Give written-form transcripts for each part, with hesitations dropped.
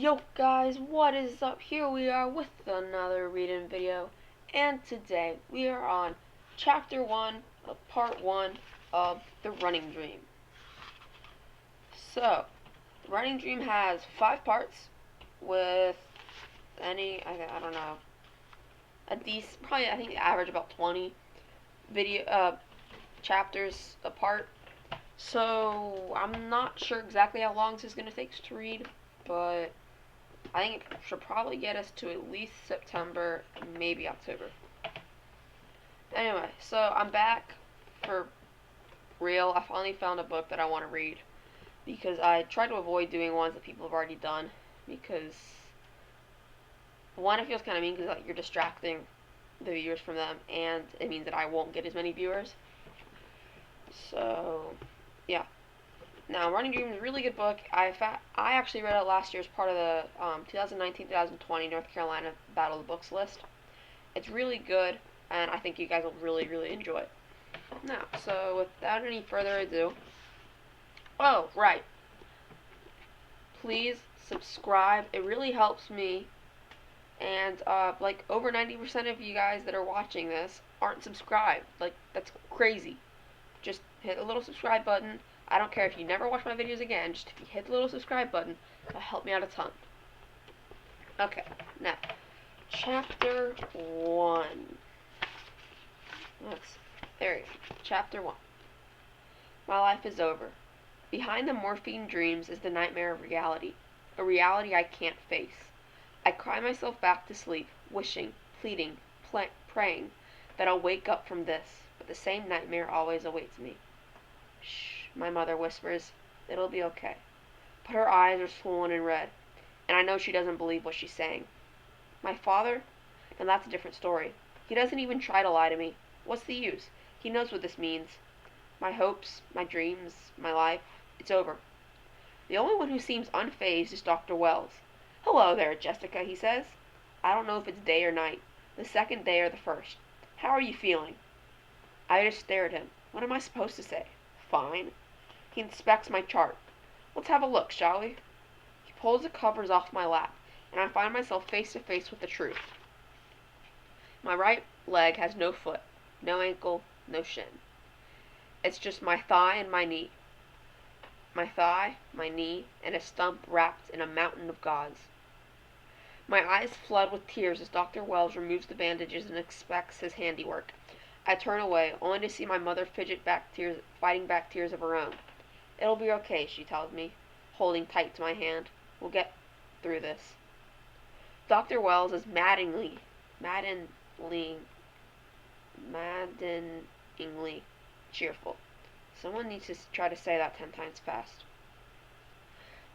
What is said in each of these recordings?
Yo guys, what is up? Here we are with another reading video, and today we are on chapter 1 of part 1 of The Running Dream. So, The Running Dream has 5 parts with I don't know, a decent, probably I think average about 20 chapters apart. So, I'm not sure exactly how long this is going to take to read, but I think it should probably get us to at least September, maybe October. Anyway, so I'm back for real. I finally found a book that I want to read because I try to avoid doing ones that people have already done because one, it feels kind of mean because like, you're distracting the viewers from them, and it means that I won't get as many viewers. So, yeah. Now, Running Dream is a really good book. I actually read it last year as part of the 2019-2020 North Carolina Battle of the Books list. It's really good, and I think you guys will really, really enjoy it. Now, so without any further ado, oh, right. Please subscribe. It really helps me. And, like, over 90% of you guys that are watching this aren't subscribed. Like, that's crazy. Just hit the little subscribe button. I don't care if you never watch my videos again, just if you hit the little subscribe button, that'll help me out a ton. Okay, now, chapter 1. There we go. Chapter 1. My life is over. Behind the morphine dreams is the nightmare of reality, a reality I can't face. I cry myself back to sleep, wishing, pleading, praying that I'll wake up from this, but the same nightmare always awaits me. Shh, my mother whispers. It'll be okay. But her eyes are swollen and red, and I know she doesn't believe what she's saying. My father? Now that's a different story. He doesn't even try to lie to me. What's the use? He knows what this means. My hopes, my dreams, my life, it's over. The only one who seems unfazed is Dr. Wells. Hello there, Jessica, he says. I don't know if it's day or night, the second day or the first. How are you feeling? I just stare at him. What am I supposed to say? Fine. He inspects my chart. Let's have a look, shall we? He pulls the covers off my lap, and I find myself face to face with the truth. My right leg has no foot, no ankle, no shin. It's just my thigh and my knee. My thigh, my knee, and a stump wrapped in a mountain of gauze. My eyes flood with tears as Dr. Wells removes the bandages and inspects his handiwork. I turn away, only to see my mother fighting back tears of her own. It'll be okay, she tells me, holding tight to my hand. We'll get through this. Dr. Wells is maddeningly cheerful. Someone needs to try to say that 10 times fast.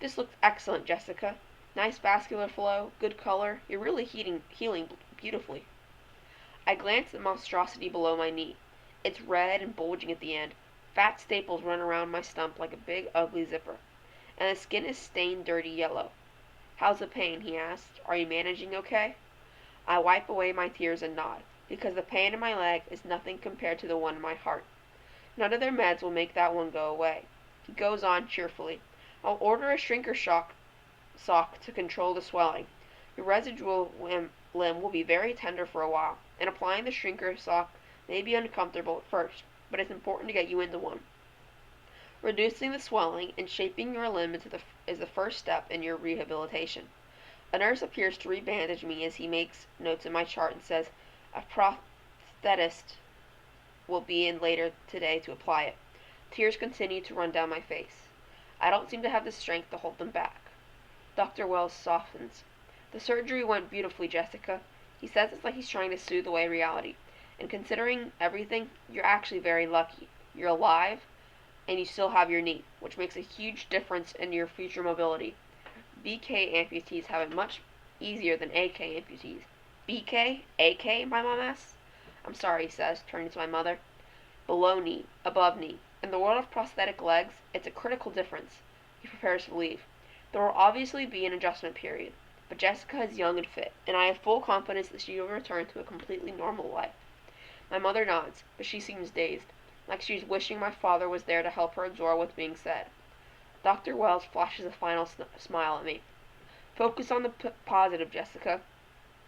This looks excellent, Jessica. Nice vascular flow, good color. You're really healing beautifully. I glance at the monstrosity below my knee. It's red and bulging at the end. Fat staples run around my stump like a big, ugly zipper. And the skin is stained dirty yellow. How's the pain? He asked. Are you managing okay? I wipe away my tears and nod, because the pain in my leg is nothing compared to the one in my heart. None of their meds will make that one go away. He goes on cheerfully. I'll order a shrinker sock to control the swelling. Your residual limb will be very tender for a while, and applying the shrinker sock may be uncomfortable at first, but it's important to get you into one. Reducing the swelling and shaping your limb is the first step in your rehabilitation. A nurse appears to rebandage me as he makes notes in my chart and says a prosthetist will be in later today to apply it. Tears continue to run down my face. I don't seem to have the strength to hold them back. Dr. Wells softens. The surgery went beautifully, Jessica. He says it's like he's trying to soothe away reality. And considering everything, you're actually very lucky. You're alive, and you still have your knee, which makes a huge difference in your future mobility. BK amputees have it much easier than AK amputees. BK? AK? My mom asks. I'm sorry, he says, turning to my mother. Below knee, above knee. In the world of prosthetic legs, it's a critical difference. He prepares to leave. There will obviously be an adjustment period, but Jessica is young and fit, and I have full confidence that she will return to a completely normal life. My mother nods, but she seems dazed, like she's wishing my father was there to help her absorb what's being said. Dr. Wells flashes a final smile at me. Focus on the positive, Jessica.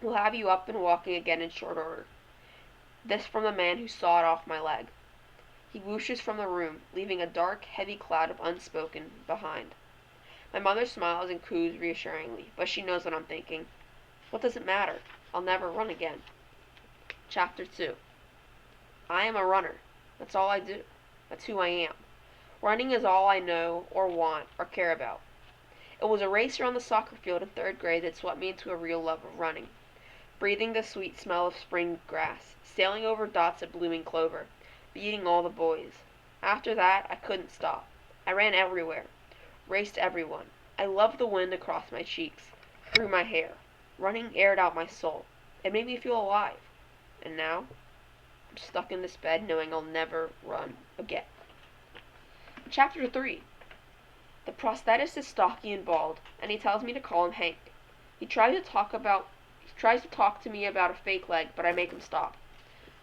We'll have you up and walking again in short order. This from the man who sawed off my leg. He whooshes from the room, leaving a dark, heavy cloud of unspoken behind. My mother smiles and coos reassuringly, but she knows what I'm thinking. What does it matter? I'll never run again. Chapter 2. I am a runner. That's all I do. That's who I am. Running is all I know or want or care about. It was a race around the soccer field in 3rd grade that swept me into a real love of running. Breathing the sweet smell of spring grass, sailing over dots of blooming clover, beating all the boys. After that, I couldn't stop. I ran everywhere, raced everyone. I loved the wind across my cheeks, through my hair. Running aired out my soul. It made me feel alive. And now, I'm stuck in this bed knowing I'll never run again. Chapter 3. The prosthetist is stocky and bald, and he tells me to call him Hank. He tries to talk to me about a fake leg, but I make him stop.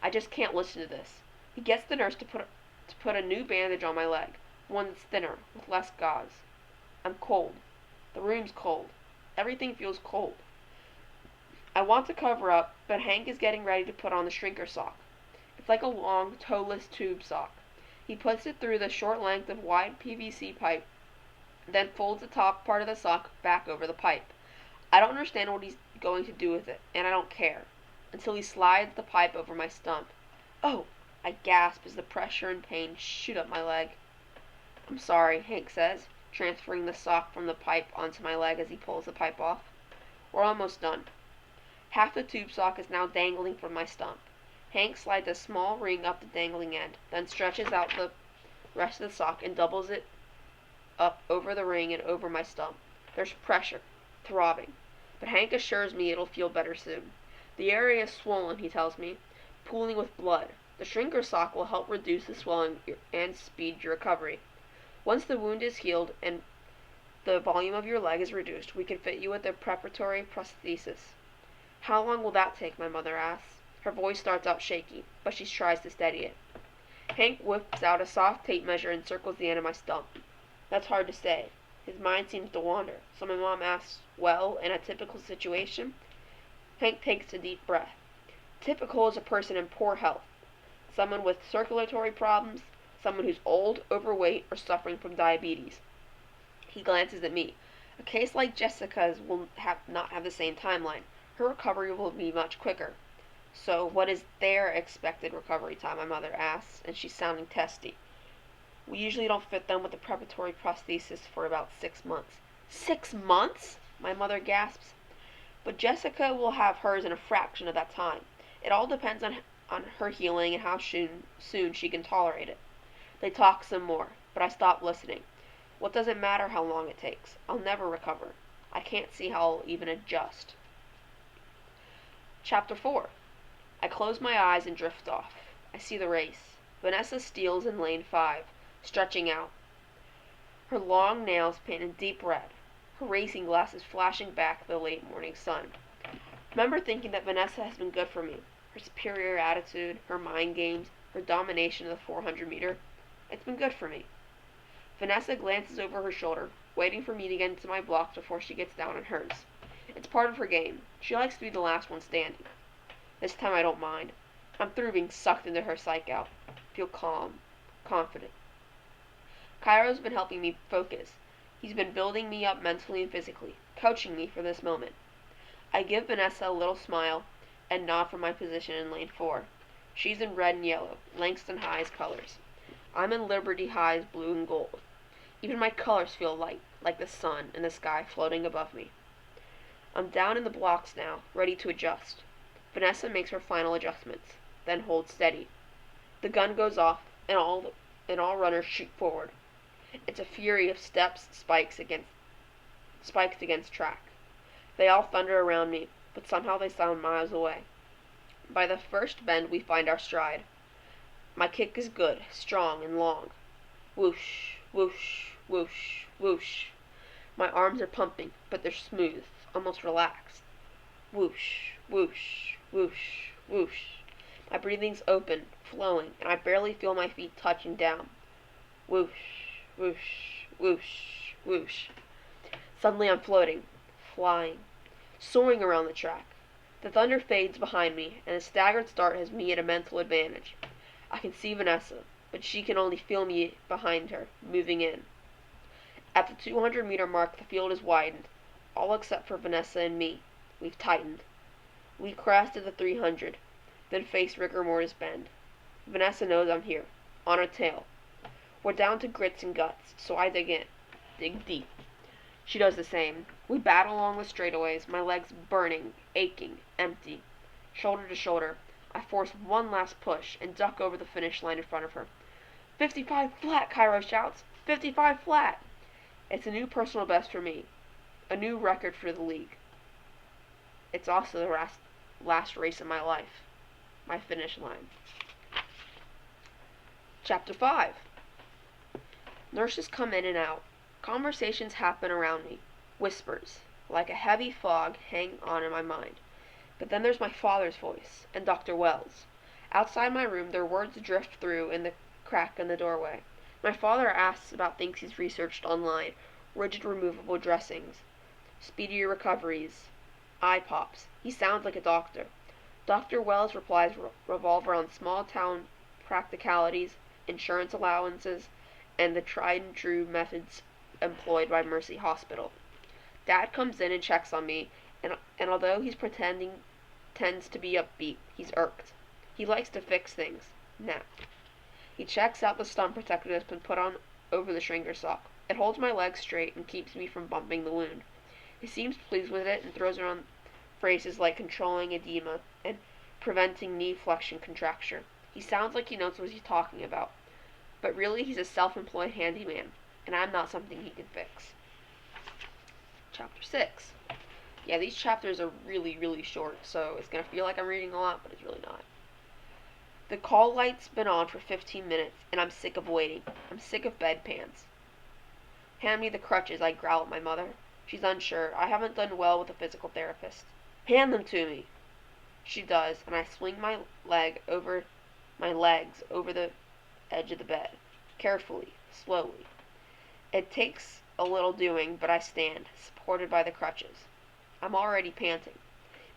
I just can't listen to this. He gets the nurse to put a new bandage on my leg, one that's thinner, with less gauze. I'm cold. The room's cold. Everything feels cold. I want to cover up, but Hank is getting ready to put on the shrinker sock. It's like a long, toeless tube sock. He puts it through the short length of wide PVC pipe, then folds the top part of the sock back over the pipe. I don't understand what he's going to do with it, and I don't care, until he slides the pipe over my stump. Oh! I gasp as the pressure and pain shoot up my leg. I'm sorry, Hank says, transferring the sock from the pipe onto my leg as he pulls the pipe off. We're almost done. Half the tube sock is now dangling from my stump. Hank slides a small ring up the dangling end, then stretches out the rest of the sock and doubles it up over the ring and over my stump. There's pressure, throbbing, but Hank assures me it'll feel better soon. The area is swollen, he tells me, pooling with blood. The shrinker sock will help reduce the swelling and speed your recovery. Once the wound is healed and the volume of your leg is reduced, we can fit you with a preparatory prosthesis. How long will that take? My mother asks. Her voice starts out shaky, but she tries to steady it. Hank whips out a soft tape measure and circles the end of my stump. That's hard to say. His mind seems to wander, so my mom asks, well, in a typical situation? Hank takes a deep breath. Typical is a person in poor health. Someone with circulatory problems, someone who's old, overweight, or suffering from diabetes. He glances at me. A case like Jessica's will not have the same timeline. Her recovery will be much quicker. So, what is their expected recovery time? My mother asks, and she's sounding testy. We usually don't fit them with a preparatory prosthesis for about 6 months. 6 months? My mother gasps. But Jessica will have hers in a fraction of that time. It all depends on her healing and how soon she can tolerate it. They talk some more, but I stop listening. What does it matter how long it takes? I'll never recover. I can't see how I'll even adjust. Chapter 4. I close my eyes and drift off. I see the race. Vanessa steals in lane 5, stretching out. Her long nails painted deep red. Her racing glasses flashing back the late morning sun. Remember thinking that Vanessa has been good for me. Her superior attitude, her mind games, her domination of the 400 meter. It's been good for me. Vanessa glances over her shoulder, waiting for me to get into my blocks before she gets down on hers. It's part of her game. She likes to be the last one standing. This time I don't mind. I'm through being sucked into her psyche out. Feel calm, confident. Cairo's been helping me focus. He's been building me up mentally and physically, coaching me for this moment. I give Vanessa a little smile and nod from my position in lane 4. She's in red and yellow, Langston High's colors. I'm in Liberty High's blue and gold. Even my colors feel light, like the sun and the sky floating above me. I'm down in the blocks now, ready to adjust. Vanessa makes her final adjustments, then holds steady. The gun goes off, and all runners shoot forward. It's a fury of steps, spikes against track. They all thunder around me, but somehow they sound miles away. By the first bend we find our stride. My kick is good, strong, and long. Whoosh, whoosh, whoosh, whoosh. My arms are pumping, but they're smooth, almost relaxed. Whoosh, whoosh, whoosh, whoosh. My breathing's open, flowing, and I barely feel my feet touching down. Whoosh, whoosh, whoosh, whoosh. Suddenly I'm floating. flying, soaring around the track. The thunder fades behind me, and a staggered start has me at a mental advantage. I can see Vanessa, but she can only feel me behind her, moving in. At the 200-meter mark, the field is widened, all except for Vanessa and me. We've tightened. We crested the 300, then face rigor mortis bend. Vanessa knows I'm here, on her tail. We're down to grits and guts, so I dig in. Dig deep. She does the same. We battle along the straightaways, my legs burning, aching, empty. Shoulder to shoulder, I force one last push and duck over the finish line in front of her. 55 flat, Cairo shouts. 55 flat. It's a new personal best for me. A new record for the league. It's also the last race of my life. My finish line. Chapter 5. Nurses come in and out. Conversations happen around me. Whispers, like a heavy fog, hang on in my mind. But then there's my father's voice, and Dr. Wells. Outside my room, their words drift through in the crack in the doorway. My father asks about things he's researched online. Rigid removable dressings. Speedier recoveries. Eye pops. He sounds like a doctor. Dr. Wells replies revolve around small town practicalities, insurance allowances, and the tried and true methods employed by Mercy Hospital. Dad comes in and checks on me, and although he's tends to be upbeat, he's irked. He likes to fix things. Now. He checks out the stump protector that's been put on over the shrinker sock. It holds my legs straight and keeps me from bumping the wound. He seems pleased with it and throws around phrases like controlling edema and preventing knee flexion contracture. He sounds like he knows what he's talking about. But really, he's a self-employed handyman, and I'm not something he can fix. Chapter 6. Yeah, these chapters are really, really short, so it's going to feel like I'm reading a lot, but it's really not. The call light's been on for 15 minutes, and I'm sick of waiting. I'm sick of bedpans. Hand me the crutches, I growl at my mother. She's unsure. I haven't done well with a physical therapist. Hand them to me. She does, and I swing my legs over the edge of the bed. Carefully, slowly. It takes a little doing, but I stand, supported by the crutches. I'm already panting.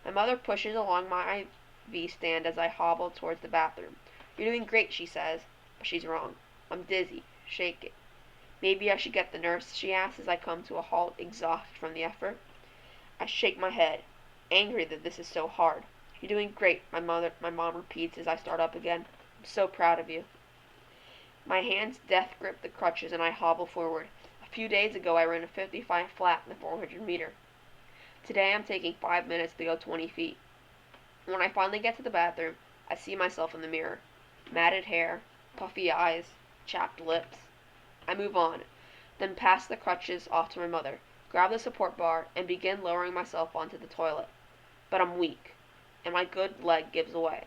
My mother pushes along my IV stand as I hobble towards the bathroom. You're doing great, she says, but she's wrong. I'm dizzy, shaking. Maybe I should get the nurse, she asks as I come to a halt, exhausted from the effort. I shake my head, angry that this is so hard. You're doing great, my mom repeats as I start up again. I'm so proud of you. My hands death grip the crutches and I hobble forward. A few days ago I ran a 55 flat in the 400 meter. Today I'm taking 5 minutes to go 20 feet. When I finally get to the bathroom, I see myself in the mirror. Matted hair, puffy eyes, chapped lips. I move on, then pass the crutches off to my mother, grab the support bar, and begin lowering myself onto the toilet. But I'm weak, and my good leg gives away.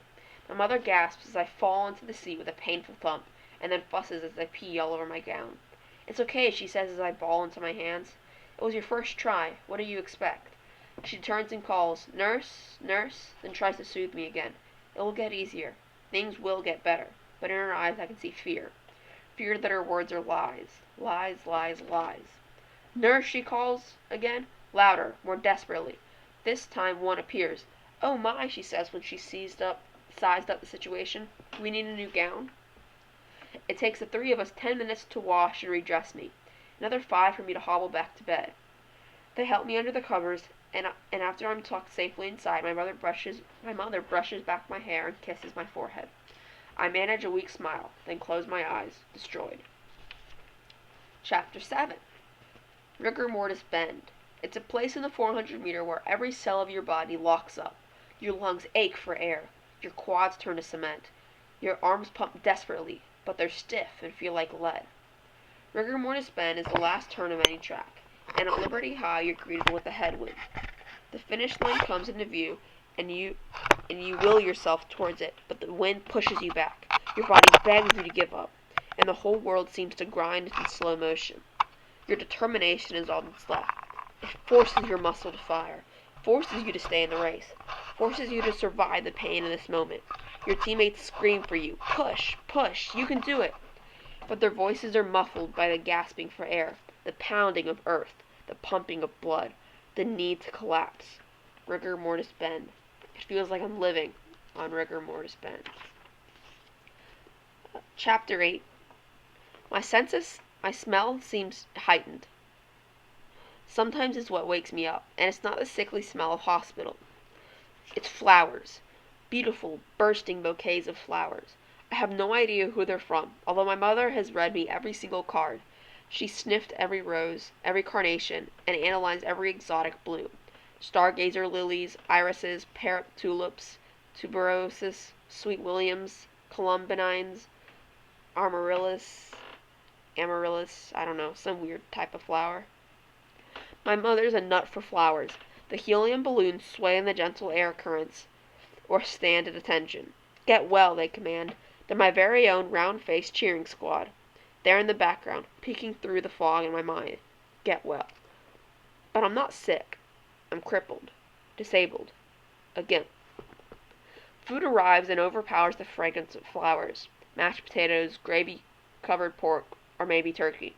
My mother gasps as I fall into the seat with a painful thump, and then fusses as I pee all over my gown. It's okay, she says as I bawl into my hands. It was your first try. What do you expect? She turns and calls, Nurse, nurse, then tries to soothe me again. It will get easier. Things will get better. But in her eyes I can see fear. Fear that her words are lies. Lies, lies, lies. Nurse, she calls again. Louder, more desperately. This time one appears. Oh my, she says when she sized up the situation. We need a new gown. It takes the three of us 10 minutes to wash and redress me. Another 5 for me to hobble back to bed. They help me under the covers, and after I'm tucked safely inside, my mother brushes back my hair and kisses my forehead. I manage a weak smile, then close my eyes, destroyed. Chapter 7. Rigor mortis bend. It's a place in the 400 meter where every cell of your body locks up. Your lungs ache for air. Your quads turn to cement. Your arms pump desperately, but they're stiff and feel like lead. Rigor mortis bend is the last turn of any track, and at Liberty High you're greeted with a headwind. The finish line comes into view, and you will yourself towards it, but the wind pushes you back. Your body begs you to give up, and the whole world seems to grind in slow motion. Your determination is all that's left. It forces your muscle to fire, forces you to stay in the race, forces you to survive the pain in this moment. Your teammates scream for you, push, push, you can do it. But their voices are muffled by the gasping for air, the pounding of earth, the pumping of blood. the need to collapse. Rigor mortis bend. It feels like I'm living on rigor mortis bend. Chapter 8. My smell seems heightened. Sometimes it's what wakes me up, and it's not the sickly smell of hospital. It's flowers. Beautiful, bursting bouquets of flowers. I have no idea who they're from, although my mother has read me every single card. She sniffed every rose, every carnation, and analyzed every exotic bloom. Stargazer lilies, irises, parrot tulips, tuberoses, sweet williams, columbines, amaryllis, I don't know, some weird type of flower. My mother's a nut for flowers. The helium balloons sway in the gentle air currents, or stand at attention. Get well, they command. They're my very own round-faced cheering squad. They're in the background, peeking through the fog in my mind. Get well. But I'm not sick. I'm crippled. Disabled. Again. Food arrives and overpowers the fragrance of flowers. Mashed potatoes, gravy-covered pork, or maybe turkey.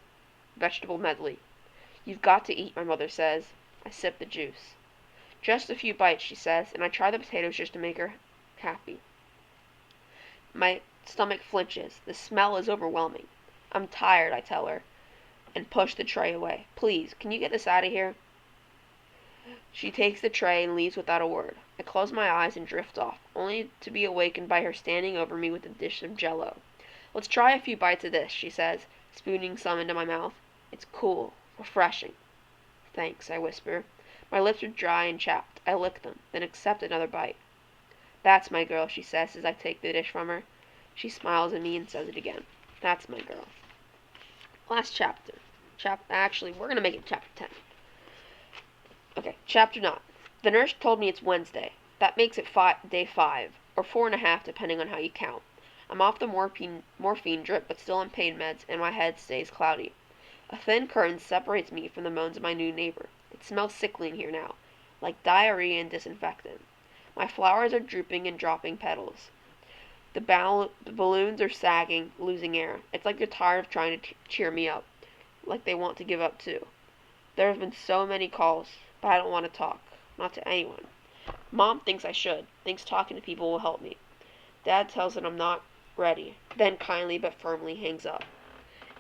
Vegetable medley. You've got to eat, my mother says. I sip the juice. Just a few bites, she says, and I try the potatoes just to make her happy. My stomach flinches. The smell is overwhelming. I'm tired, I tell her, and push the tray away. Please, can you get this out of here? She takes the tray and leaves without a word. I close my eyes and drift off, only to be awakened by her standing over me with a dish of jello. Let's try a few bites of this, she says, spooning some into my mouth. It's cool. Refreshing. Thanks, I whisper. My lips are dry and chapped. I lick them, then accept another bite. That's my girl, she says as I take the dish from her. She smiles at me and says it again. That's my girl. Last chapter. Actually, we're going to make it chapter 10. Okay, chapter 9. The nurse told me it's Wednesday. That makes it day 5, or 4.5 depending on how you count. I'm off the morphine drip but still on pain meds, and my head stays cloudy. A thin curtain separates me from the moans of my new neighbor. It smells sickly in here now, like diarrhea and disinfectant. My flowers are drooping and dropping petals. The balloons are sagging, losing air. It's like they're tired of trying to cheer me up, like they want to give up too. There have been so many calls, but I don't want to talk. Not to anyone. Mom thinks I should, thinks talking to people will help me. Dad tells that I'm not ready, then kindly but firmly hangs up.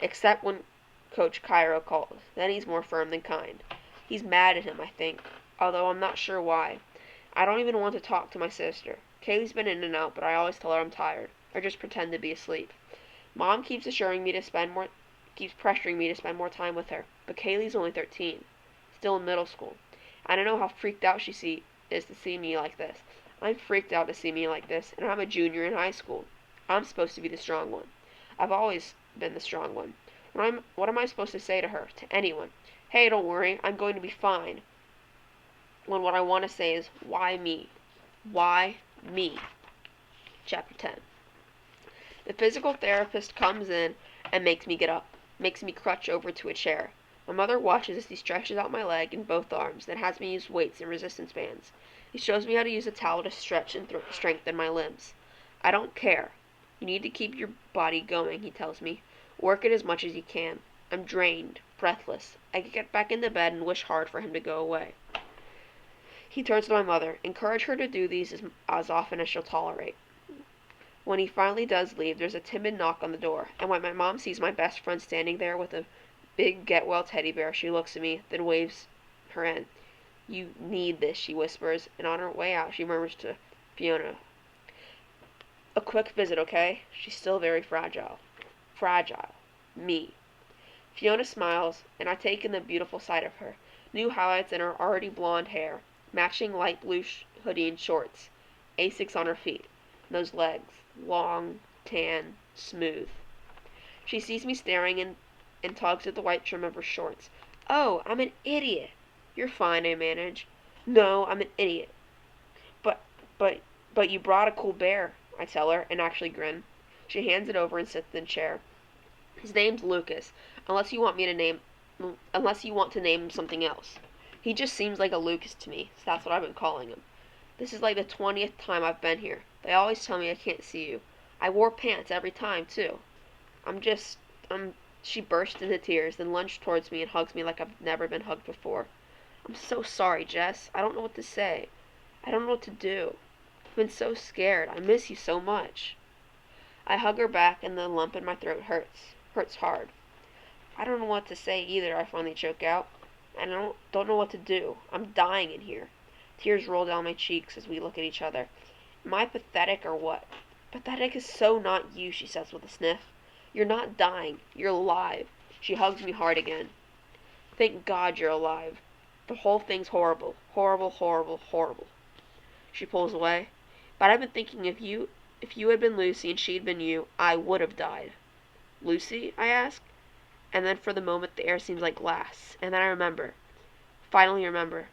Except when Coach Cairo calls. Then he's more firm than kind. He's mad at him, I think, although I'm not sure why. I don't even want to talk to my sister. Kaylee's been in and out, but I always tell her I'm tired, or just pretend to be asleep. Mom keeps pressuring me to spend more time with her, but Kaylee's only 13, still in middle school. I don't know how freaked out she is to see me like this. I'm freaked out to see me like this, and I'm a junior in high school. I'm supposed to be the strong one. I've always been the strong one. What am I supposed to say to her, to anyone? Hey, don't worry, I'm going to be fine. When what I want to say is, why me? Why me? Chapter 10. The physical therapist comes in and makes me get up, makes me crutch over to a chair. My mother watches as he stretches out my leg and both arms, then has me use weights and resistance bands. He shows me how to use a towel to stretch and strengthen my limbs. I don't care. You need to keep your body going, he tells me. Work it as much as you can. I'm drained, breathless. I get back into bed and wish hard for him to go away. He turns to my mother. Encourage her to do these as often as she'll tolerate. When he finally does leave, there's a timid knock on the door, and when my mom sees my best friend standing there with a big get-well teddy bear, she looks at me, then waves her in. You need this, she whispers, and on her way out, she murmurs to Fiona. A quick visit, okay? She's still very fragile. Fragile. Me. Fiona smiles, and I take in the beautiful sight of her. New highlights in her already blonde hair, matching light blue hoodie and shorts, Asics on her feet, and those legs, long, tan, smooth. She sees me staring and tugs at the white trim of her shorts. Oh, I'm an idiot. You're fine, I manage. No, I'm an idiot. But, but you brought a cool bear, I tell her, and actually grin. She hands it over and sits in the chair. His name's Lucas, unless you want to name him something else. He just seems like a Lucas to me, so that's what I've been calling him. This is like the 20th time I've been here. They always tell me I can't see you. I wore pants every time, too. She bursts into tears, then lunged towards me and hugs me like I've never been hugged before. I'm so sorry, Jess. I don't know what to say. I don't know what to do. I've been so scared. I miss you so much. I hug her back and the lump in my throat hurts. Hurts hard. I don't know what to say either, I finally choke out. And I don't know what to do. I'm dying in here. Tears roll down my cheeks as we look at each other. Am I pathetic or what? Pathetic is so not you, she says with a sniff. You're not dying. You're alive. She hugs me hard again. Thank God you're alive. The whole thing's horrible. Horrible, horrible, horrible. She pulls away. But I've been thinking if you had been Lucy and she'd been you, I would have died. Lucy? I ask. And then for the moment the air seems like glass. And then I remember. Finally remember.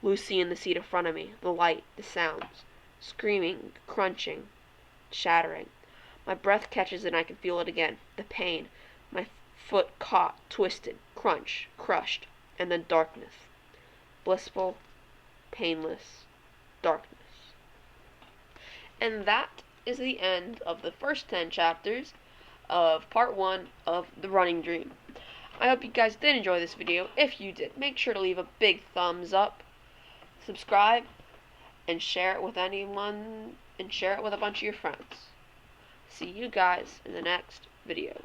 Lucy in the seat in front of me. The light. The sounds. Screaming. Crunching. Shattering. My breath catches and I can feel it again. The pain. My foot caught, twisted, crunch, crushed, and then darkness. Blissful, painless darkness. And that is the end of the first 10 chapters of part 1 of The Running Dream. I hope you guys did enjoy this video. If you did, make sure to leave a big thumbs up, subscribe, and share it with anyone, and share it with a bunch of your friends. See you guys in the next video.